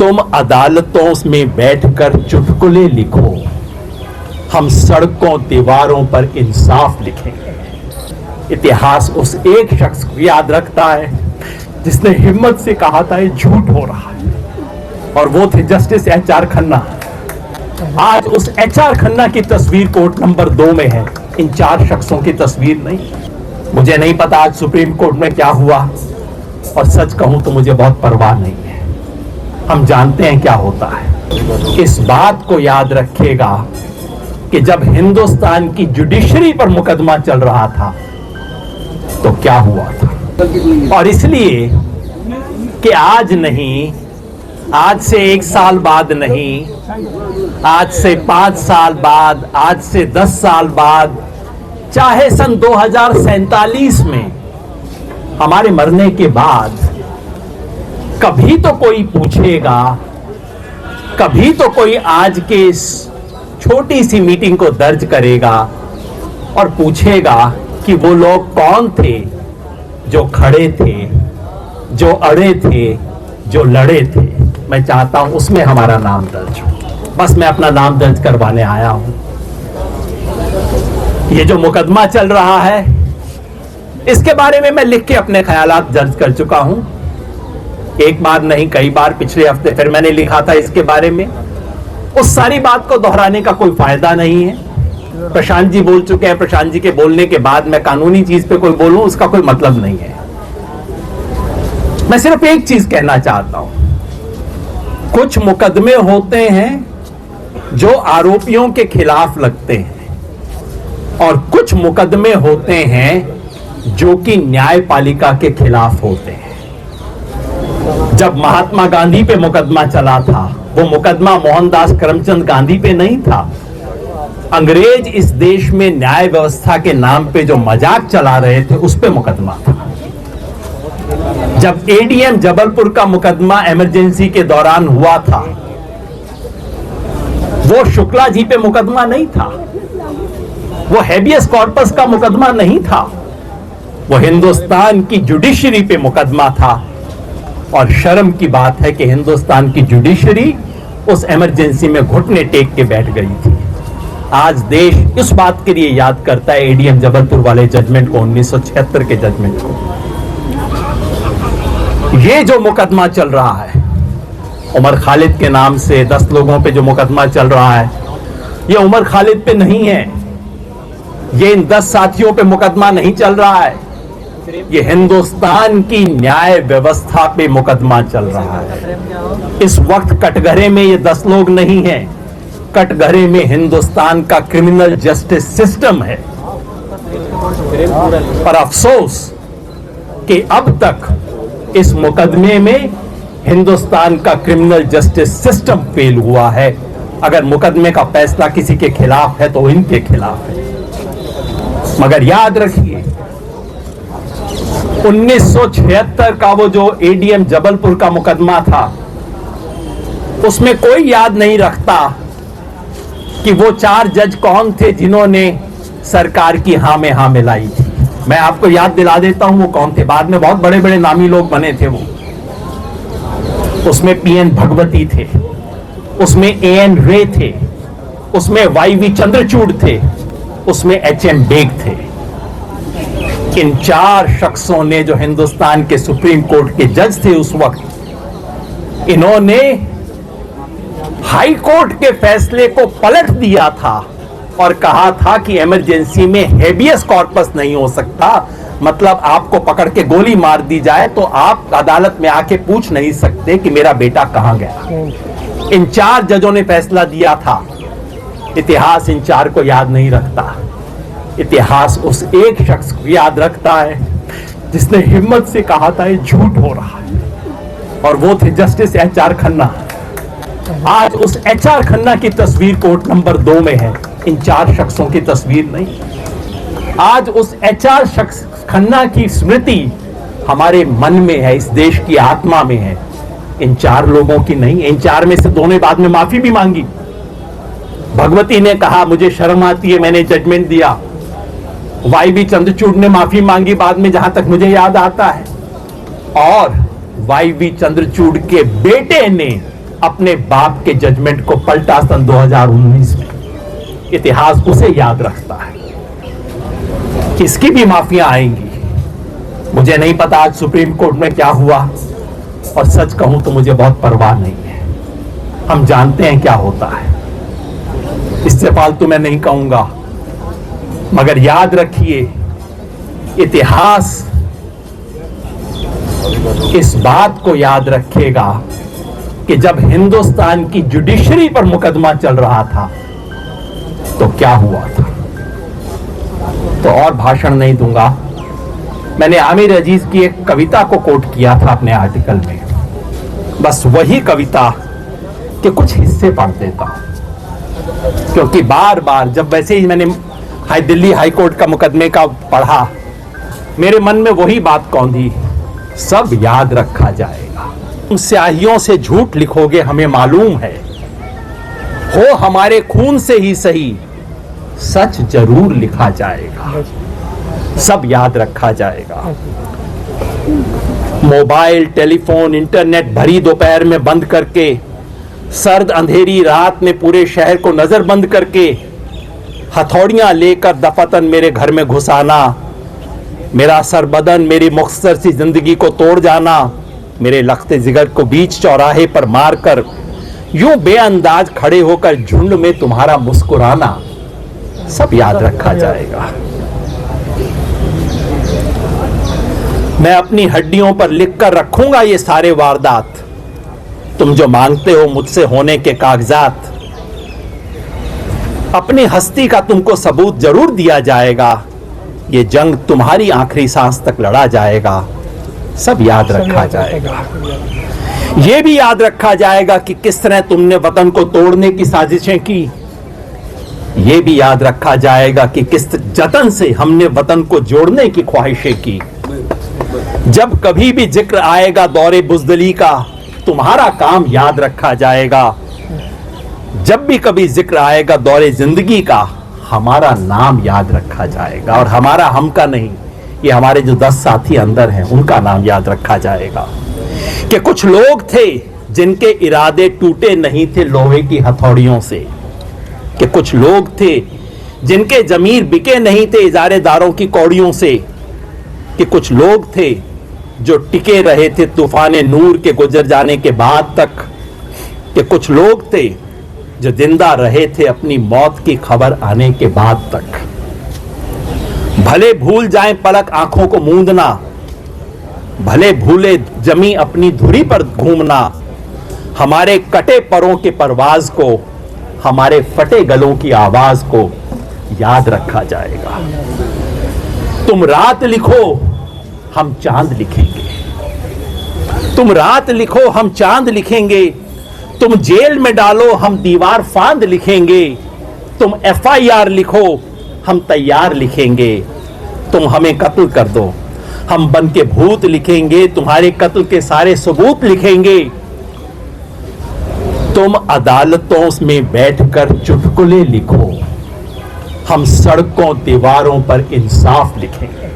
तुम अदालतों में बैठकर चुटकुले लिखो, हम सड़कों दीवारों पर इंसाफ लिखेंगे। इतिहास उस एक शख्स को याद रखता है जिसने हिम्मत से कहा था ये झूठ हो रहा है, और वो थे जस्टिस एच.आर. खन्ना। आज उस एच.आर. खन्ना की तस्वीर कोर्ट नंबर 2 में है, इन 4 शख्सों की तस्वीर नहीं। मुझे नहीं पता आज सुप्रीम कोर्ट में क्या हुआ, और सच कहूं तो मुझे बहुत परवाह नहीं है। हम जानते हैं क्या होता है। इस बात को याद रखिएगा कि जब हिंदुस्तान की जुडिशरी पर मुकदमा चल रहा था तो क्या हुआ था, और इसलिए कि आज नहीं, आज से 1 साल बाद नहीं, आज से 5 साल बाद, आज से 10 साल बाद, चाहे सन 2047 में हमारे मरने के बाद कभी तो कोई पूछेगा, कभी तो कोई आज के इस छोटी सी मीटिंग को दर्ज करेगा और पूछेगा कि वो लोग कौन थे जो खड़े थे, जो अड़े थे, जो लड़े थे। मैं चाहता हूं उसमें हमारा नाम दर्ज हो। बस मैं अपना नाम दर्ज करवाने आया हूं। ये जो मुकदमा चल रहा है इसके बारे में मैं लिख के अपने ख्यालात दर्ज कर चुका हूं, एक बार नहीं कई बार। पिछले हफ्ते फिर मैंने लिखा था इसके बारे में। उस सारी बात को दोहराने का कोई फायदा नहीं है। प्रशांत जी बोल चुके हैं, प्रशांत जी के बोलने के बाद मैं कानूनी चीज पे कोई बोलूं उसका कोई मतलब नहीं है। मैं सिर्फ एक चीज कहना चाहता हूं, कुछ मुकदमे होते हैं जो आरोपियों के खिलाफ लगते हैं, और कुछ मुकदमे होते हैं जो कि न्यायपालिका के खिलाफ होते हैं। जब महात्मा गांधी पे मुकदमा चला था, वो मुकदमा मोहनदास करमचंद गांधी पे नहीं था। अंग्रेज इस देश में न्याय व्यवस्था के नाम पे जो मजाक चला रहे थे उस पे मुकदमा था। जब एडीएम जबलपुर का मुकदमा इमरजेंसी के दौरान हुआ था, वो शुक्ला जी पे मुकदमा नहीं था, वो हैबियस कॉर्पस का मुकदमा नहीं था, वो हिंदुस्तान की जुडिशरी पे मुकदमा था। और शर्म की बात है कि हिंदुस्तान की जुडिशरी उस इमरजेंसी में घुटने टेक के बैठ गई थी। आज देश इस बात के लिए याद करता है एडीएम जबलपुर वाले जजमेंट को, 1976 के जजमेंट को। ये जो मुकदमा चल रहा है उमर खालिद के नाम से 10 लोगों पे जो मुकदमा चल रहा है, ये उमर खालिद पे नहीं है, ये इन 10 साथियों पे मुकदमा नहीं चल रहा है, ये हिंदुस्तान की न्याय व्यवस्था पे मुकदमा चल रहा है। इस वक्त कटघरे में ये 10 लोग नहीं हैं, कटघरे में हिंदुस्तान का क्रिमिनल जस्टिस सिस्टम है। और अफसोस कि अब तक इस मुकदमे में हिंदुस्तान का क्रिमिनल जस्टिस सिस्टम फेल हुआ है। अगर मुकदमे का फैसला किसी के खिलाफ है तो इनके खिलाफ है। मगर याद रखिए, 1976 का वो जो एडीएम जबलपुर का मुकदमा था, उसमें कोई याद नहीं रखता कि वो 4 जज कौन थे जिन्होंने सरकार की हां में हां मिलाई थी। मैं आपको याद दिला देता हूं वो कौन थे। बाद में बहुत बड़े बड़े नामी लोग बने थे वो। उसमें पीएन भगवती थे, उसमें एएन रे थे, उसमें वाईवी चंद्रचूड़ थे, उसमें एचएम बेग थे। इन 4 शख्सों ने, जो हिंदुस्तान के सुप्रीम कोर्ट के जज थे उस वक्त, इन्होंने हाई कोर्ट के फैसले को पलट दिया था और कहा था कि इमरजेंसी में हेबियस कॉर्पस नहीं हो सकता। मतलब आपको पकड़ के गोली मार दी जाए तो आप अदालत में आके पूछ नहीं सकते कि मेरा बेटा कहां गया। इन 4 जजों ने फैसला दिया था। इतिहास इन 4 को याद नहीं रखता। इतिहास उस एक शख्स को याद रखता है जिसने हिम्मत से कहा था ये झूठ हो रहा है, और वो थे जस्टिस एच.आर. खन्ना। आज उस एच.आर. खन्ना की तस्वीर कोर्ट नंबर 2 में है, इन 4 शख्सों की तस्वीर नहीं। आज उस एच.आर. खन्ना की स्मृति हमारे मन में है, इस देश की आत्मा में है, इन 4 लोगों की नहीं। इन 4 में से 2 ने बाद में माफी भी मांगी। भगवती ने कहा मुझे शर्म आती है, मैंने जजमेंट दिया। वाईवी चंद्रचूड़ ने माफी मांगी बाद में, जहां तक मुझे याद आता है। और वाईवी चंद्रचूड़ के बेटे ने अपने बाप के जजमेंट को पलटा सन 2019 में। इतिहास उसे याद रखता है। इसकी भी माफियां आएंगी। मुझे नहीं पता आज सुप्रीम कोर्ट में क्या हुआ, और सच कहूं तो मुझे बहुत परवाह नहीं है। हम जानते हैं क्या होता है। इससे फालतू मैं नहीं कहूंगा, मगर याद रखिए, इतिहास इस बात को याद रखेगा कि जब हिंदुस्तान की जुडिशरी पर मुकदमा चल रहा था तो क्या हुआ था। तो और भाषण नहीं दूंगा। मैंने आमिर अजीज की एक कविता को कोट किया था अपने आर्टिकल में, बस वही कविता के कुछ हिस्से पढ़ देता हूं, क्योंकि बार बार जब वैसे ही मैंने दिल्ली हाई कोर्ट का मुकदमे का पढ़ा, मेरे मन में वही बात कौंधी, सब याद रखा जाएगा। तुम स्याहियों से झूठ लिखोगे हमें मालूम है, हो हमारे खून से ही सही, सच जरूर लिखा जाएगा, सब याद रखा जाएगा। मोबाइल, टेलीफोन, इंटरनेट भरी दोपहर में बंद करके, सर्द अंधेरी रात में पूरे शहर को नजरबंद करके, हथौड़ियां लेकर दफातन मेरे घर में घुसाना, मेरा सरबदन मेरी मुख्तसर सी जिंदगी को तोड़ जाना, मेरे लख्ते जिगर को बीच चौराहे पर मारकर यूं बेअंदाज खड़े होकर झुंड में तुम्हारा मुस्कुराना, सब याद रखा जाएगा। मैं अपनी हड्डियों पर लिखकर रखूंगा ये सारे वारदात, तुम जो मांगते हो मुझसे होने के कागजात। अपनी हस्ती का तुमको सबूत जरूर दिया जाएगा, ये जंग तुम्हारी आखिरी सांस तक लड़ा जाएगा, सब याद रखा जाएगा। ये भी याद रखा जाएगा कि किस तरह तुमने वतन को तोड़ने की साजिशें की। ये भी याद रखा जाएगा कि किस जतन से हमने वतन को जोड़ने की ख्वाहिशें की। जब कभी भी जिक्र आएगा दौरे बुज़दिली का, तुम्हारा काम याद रखा जाएगा। जब भी कभी जिक्र आएगा दौरे जिंदगी का, हमारा नाम याद रखा जाएगा। और हमारा हम का नहीं, ये हमारे जो 10 साथी अंदर हैं उनका नाम याद रखा जाएगा। कि कुछ लोग थे जिनके इरादे टूटे नहीं थे लोहे की हथौड़ियों से, कि कुछ लोग थे जिनके जमीर बिके नहीं थे इजारेदारों की कौड़ियों से, कि कुछ लोग थे जो टिके रहे थे तूफाने नूर के गुजर जाने के बाद तक, कि कुछ लोग थे जो जिंदा रहे थे अपनी मौत की खबर आने के बाद तक। भले भूल जाएं पलक आंखों को मूंदना, भले भूले जमी अपनी धुरी पर घूमना, हमारे कटे परों के परवाज को, हमारे फटे गलों की आवाज को याद रखा जाएगा। तुम रात लिखो हम चांद लिखेंगे, तुम रात लिखो हम चांद लिखेंगे, तुम जेल में डालो हम दीवार फांद लिखेंगे, तुम FIR लिखो हम तैयार लिखेंगे, तुम हमें कत्ल कर दो हम बन के भूत लिखेंगे, तुम्हारे कत्ल के सारे सबूत लिखेंगे, तुम अदालतों में बैठकर चुटकुले लिखो, हम सड़कों दीवारों पर इंसाफ लिखेंगे।